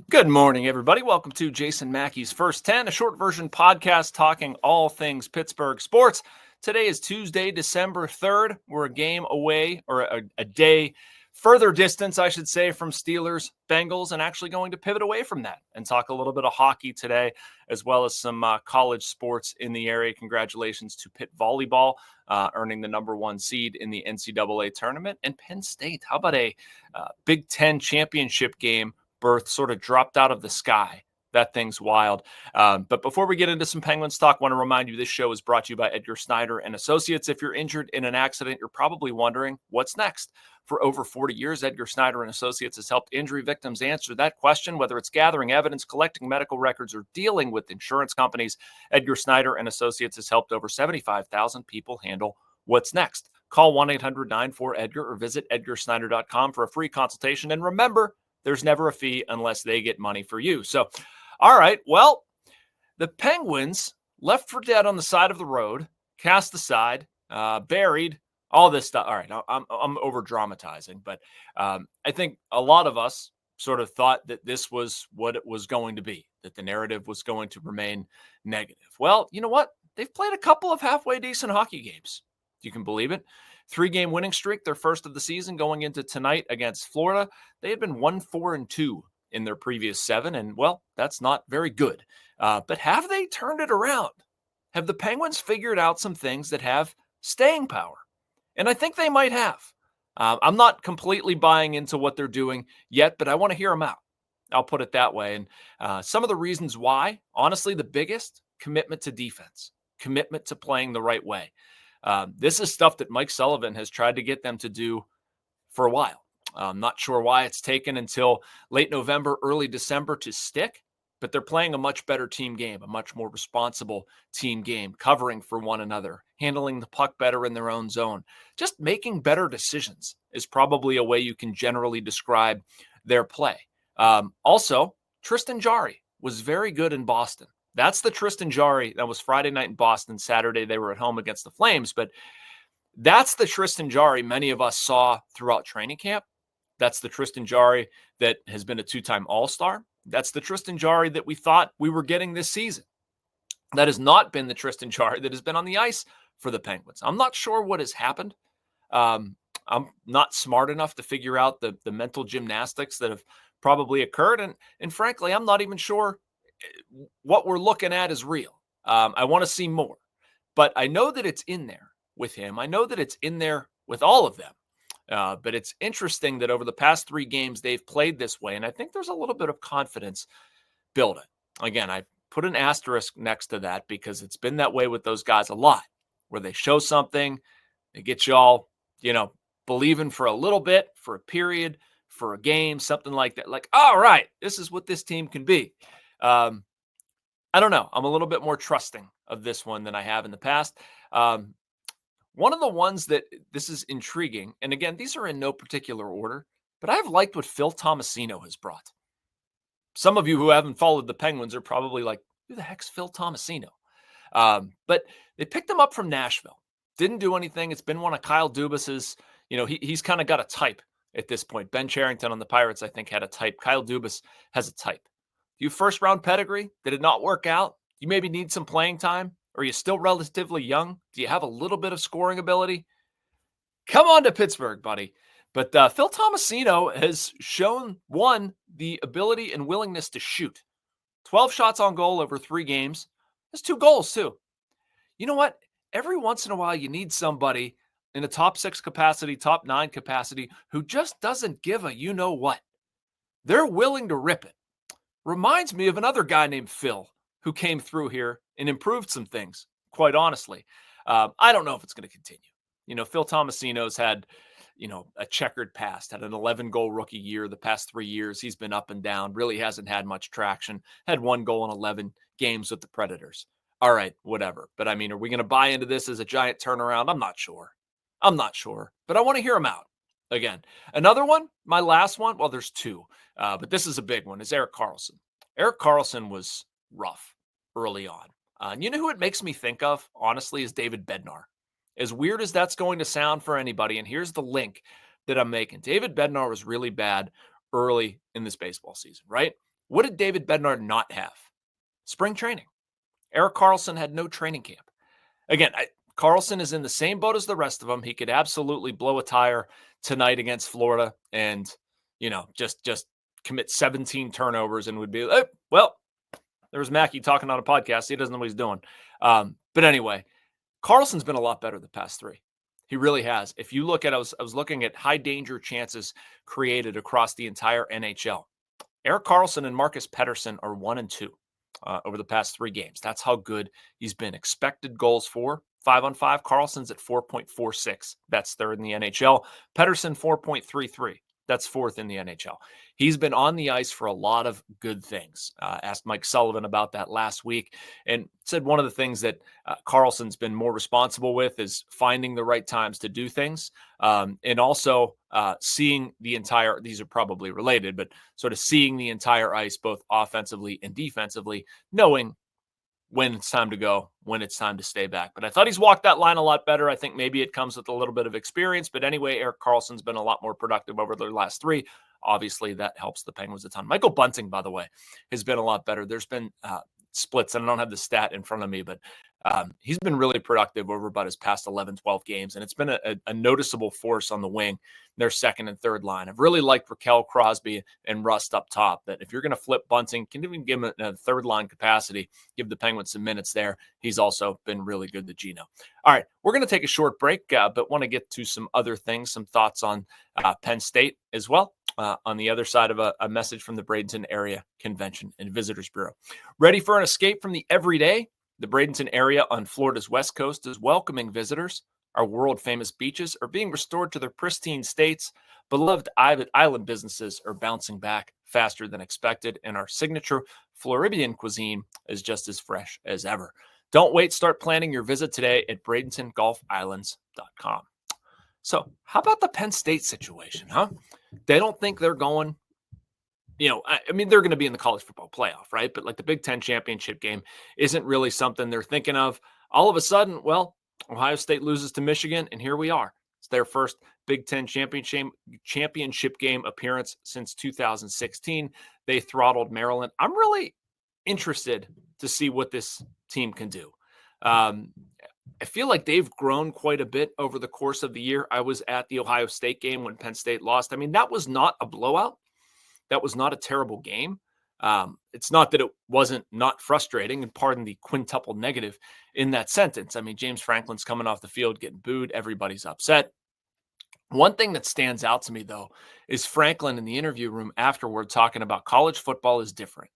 Good morning, everybody. Welcome to Jason Mackey's First 10, a short version podcast talking all things Pittsburgh sports. Today is Tuesday, December 3rd. We're a game away, or a day further distance, I should say, from Steelers, Bengals, and actually going to pivot away from that and talk a little bit of hockey today, as well as some college sports in the area. Congratulations to Pitt volleyball, earning the number one seed in the NCAA tournament, and Penn State. How about a Big Ten championship game berth sort of dropped out of the sky? That thing's wild. But before we get into some Penguins talk, I want to remind you this show is brought to you by Edgar Snyder and Associates. If you're injured in an accident, you're probably wondering what's next. For over 40 years, Edgar Snyder and Associates has helped injury victims answer that question, whether it's gathering evidence, collecting medical records, or dealing with insurance companies. Edgar Snyder and Associates has helped over 75,000 people handle what's next. Call 1-800-94-EDGAR or visit edgarsnyder.com for a free consultation. And remember, there's never a fee unless they get money for you. So, all right, well, the Penguins left for dead on the side of the road, cast aside, buried, all this stuff. All right, I'm over dramatizing, but I think a lot of us sort of thought that this was what it was going to be, that the narrative was going to remain negative. Well, you know what? They've played a couple of halfway decent hockey games. You can believe it. 3-game winning streak, their first of the season, going into tonight against Florida. They had been 1-4-2 in their previous 7, and, well, that's not very good. But have they turned it around? Have the Penguins figured out some things that have staying power? And I think they might have. I'm not completely buying into what they're doing yet, but I want to hear them out. I'll put it that way. And some of the reasons why, honestly, the biggest, commitment to defense, commitment to playing the right way. This is stuff that Mike Sullivan has tried to get them to do for a while. I'm not sure why it's taken until late November, early December to stick, but they're playing a much better team game, a much more responsible team game, covering for one another, handling the puck better in their own zone. Just making better decisions is probably a way you can generally describe their play. Also, Tristan Jarry was very good in Boston. That's the Tristan Jarry. That was Friday night in Boston. Saturday, they were at home against the Flames. But that's the Tristan Jarry many of us saw throughout training camp. That's the Tristan Jarry that has been a 2-time All-Star. That's the Tristan Jarry that we thought we were getting this season. That has not been the Tristan Jarry that has been on the ice for the Penguins. I'm not sure what has happened. I'm not smart enough to figure out the mental gymnastics that have probably occurred. And frankly, I'm not even sure what we're looking at is real. I want to see more, but I know that it's in there with him. I know that it's in there with all of them. But it's interesting that over the past 3 games, they've played this way. And I think there's a little bit of confidence building. Again, I put an asterisk next to that because it's been that way with those guys a lot, where they show something, they get you all, believing for a little bit, for a period, for a game, something like that. Like, all right, this is what this team can be. I don't know. I'm a little bit more trusting of this one than I have in the past. One of the ones that this is intriguing, and again, these are in no particular order, but I've liked what Phil Tomasino has brought. Some of you who haven't followed the Penguins are probably like, who the heck's Phil Tomasino? But they picked him up from Nashville. Didn't do anything. It's been one of Kyle Dubas's, he's kind of got a type at this point. Ben Cherington on the Pirates, I think, had a type. Kyle Dubas has a type. You first-round pedigree? Did it not work out? You maybe need some playing time? Or are you still relatively young? Do you have a little bit of scoring ability? Come on to Pittsburgh, buddy. But Phil Tomasino has shown, one, the ability and willingness to shoot. 12 shots on goal over 3 games. That's 2 goals, too. You know what? Every once in a while, you need somebody in a top 6 capacity, top 9 capacity, who just doesn't give a you-know-what. They're willing to rip it. Reminds me of another guy named Phil who came through here and improved some things, quite honestly. I don't know if it's going to continue. Phil Tomasino's had, a checkered past, had an 11-goal rookie year the past 3 years. He's been up and down, really hasn't had much traction, had 1 goal in 11 games with the Predators. All right, whatever. But, are we going to buy into this as a giant turnaround? I'm not sure. But I want to hear him out. Again, another one, my last one, well, there's 2, but this is a big one, is Erik Karlsson. Erik Karlsson was rough early on. And you know who it makes me think of, honestly, is David Bednar. As weird as that's going to sound for anybody, and here's the link that I'm making. David Bednar was really bad early in this baseball season, right? What did David Bednar not have? Spring training. Erik Karlsson had no training camp. Again, Karlsson is in the same boat as the rest of them. He could absolutely blow a tire tonight against Florida and, just commit 17 turnovers and would be, well, there was Mackey talking on a podcast. He doesn't know what he's doing. But anyway, Karlsson's been a lot better the past three. He really has. If you look at, I was looking at high danger chances created across the entire NHL. Erik Karlsson and Marcus Pettersson are 1 and 2 over the past 3 games. That's how good he's been. Expected goals for 5-on-5. Karlsson's at 4.46. That's third in the NHL. Pettersson 4.33. That's fourth in the NHL. He's been on the ice for a lot of good things. Asked Mike Sullivan about that last week and said one of the things that Karlsson's been more responsible with is finding the right times to do things and also seeing the entire, these are probably related, but sort of seeing the entire ice both offensively and defensively, knowing when it's time to go, when it's time to stay back. But I thought he's walked that line a lot better. I think maybe it comes with a little bit of experience. But anyway, Erik Karlsson's been a lot more productive over the last 3. Obviously, that helps the Penguins a ton. Michael Bunting, by the way, has been a lot better. There's been splits, and I don't have the stat in front of me, but he's been really productive over about his past 11, 12 games, and it's been a noticeable force on the wing, their second and third line. I've really liked Raquel, Crosby, and Rust up top, that if you're going to flip Bunting, can even give him a third line capacity, give the Penguins some minutes there. He's also been really good to Gino. All right, we're going to take a short break, but want to get to some other things, some thoughts on Penn State as well. On the other side of a message from the Bradenton Area Convention and Visitors Bureau. Ready for an escape from the everyday? The Bradenton area on Florida's west coast is welcoming visitors. Our world-famous beaches are being restored to their pristine states. Beloved island businesses are bouncing back faster than expected, and our signature Floridian cuisine is just as fresh as ever. Don't wait. Start planning your visit today at BradentonGolfIslands.com. So how about the Penn State situation, huh? They don't think they're going, I mean, they're going to be in the college football playoff, right? But like the Big Ten championship game isn't really something they're thinking of. All of a sudden, well, Ohio State loses to Michigan, and here we are. It's their first Big Ten championship game appearance since 2016. They throttled Maryland. I'm really interested to see what this team can do. I feel like they've grown quite a bit over the course of the year. I was at the Ohio State game when Penn State lost. I mean, that was not a blowout. That was not a terrible game. It's not that it wasn't not frustrating, and pardon the quintuple negative in that sentence. I mean, James Franklin's coming off the field getting booed. Everybody's upset. One thing that stands out to me, though, is Franklin in the interview room afterward talking about college football is different.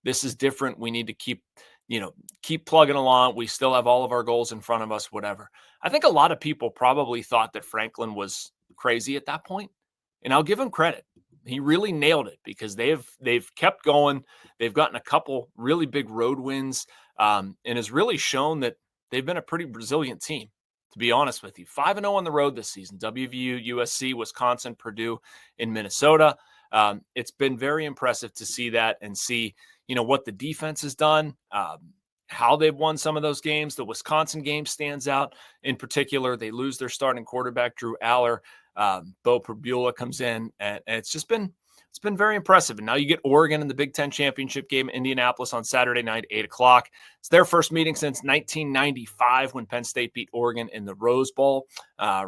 This is different. We need to keep plugging along. We still have all of our goals in front of us, whatever. I think a lot of people probably thought that Franklin was crazy at that point, and I'll give him credit. He really nailed it because they've kept going. They've gotten a couple really big road wins and has really shown that they've been a pretty resilient team, to be honest with you. 5-0 on the road this season. WVU, USC, Wisconsin, Purdue, and Minnesota. It's been very impressive to see that and see what the defense has done, how they've won some of those games. The Wisconsin game stands out in particular. They lose their starting quarterback, Drew Aller. Bo Perbula comes in, and it's been very impressive. And now you get Oregon in the Big Ten championship game in Indianapolis on Saturday night, 8:00. It's their first meeting since 1995 when Penn State beat Oregon in the Rose Bowl.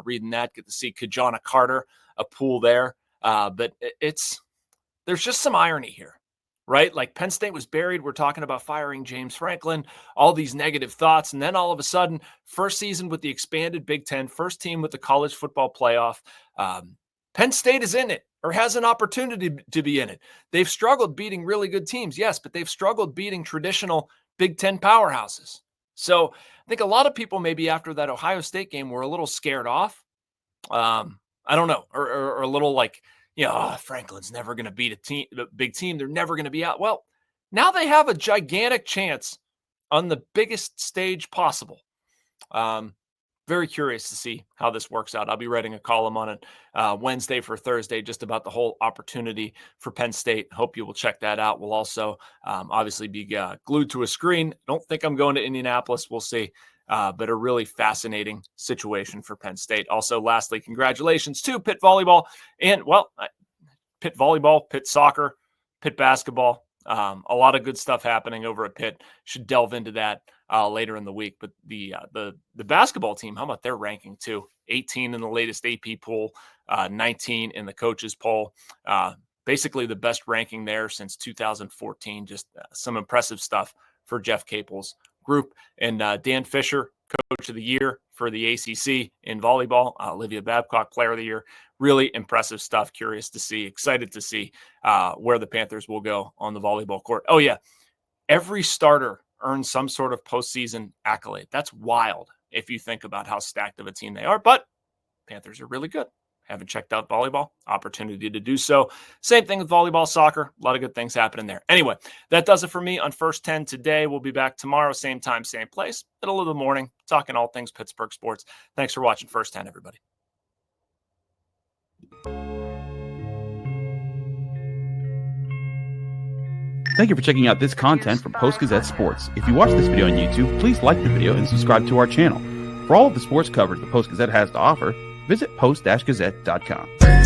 Reading that, get to see Kajana Carter, a pool there. But there's just some irony here, right? Like Penn State was buried. We're talking about firing James Franklin, all these negative thoughts. And then all of a sudden, first season with the expanded Big Ten, first team with the college football playoff. Penn State is in it or has an opportunity to be in it. They've struggled beating really good teams, yes, but they've struggled beating traditional Big Ten powerhouses. So I think a lot of people maybe after that Ohio State game were a little scared off. I don't know, or a little like, Franklin's never going to beat a big team. They're never going to be out. Well, now they have a gigantic chance on the biggest stage possible. Very curious to see how this works out. I'll be writing a column on it Wednesday for Thursday, just about the whole opportunity for Penn State. Hope you will check that out. We'll also obviously be glued to a screen. Don't think I'm going to Indianapolis. We'll see. But a really fascinating situation for Penn State. Also, lastly, congratulations to Pitt volleyball and, Pitt volleyball, Pitt soccer, Pitt basketball. A lot of good stuff happening over at Pitt. Should delve into that later in the week. But the basketball team, how about their ranking too? 18 in the latest AP poll, 19 in the coaches poll. Basically the best ranking there since 2014. Just some impressive stuff for Jeff Capel's group. And Dan Fisher, Coach of the Year for the ACC in volleyball. Olivia Babcock, Player of the Year. Really impressive stuff. Curious to see, excited to see where the Panthers will go on the volleyball court. Oh, yeah. Every starter earns some sort of postseason accolade. That's wild if you think about how stacked of a team they are. But Panthers are really good. Haven't checked out volleyball, opportunity to do so. Same thing with volleyball, soccer. A lot of good things happening there. Anyway, that does it for me on First 10 today. We'll be back tomorrow, same time, same place, middle of the morning, talking all things Pittsburgh sports. Thanks for watching First 10, everybody. Thank you for checking out this content from Post-Gazette Sports. If you watch this video on YouTube, please like the video and subscribe to our channel. For all of the sports coverage the Post-Gazette has to offer, visit post-gazette.com.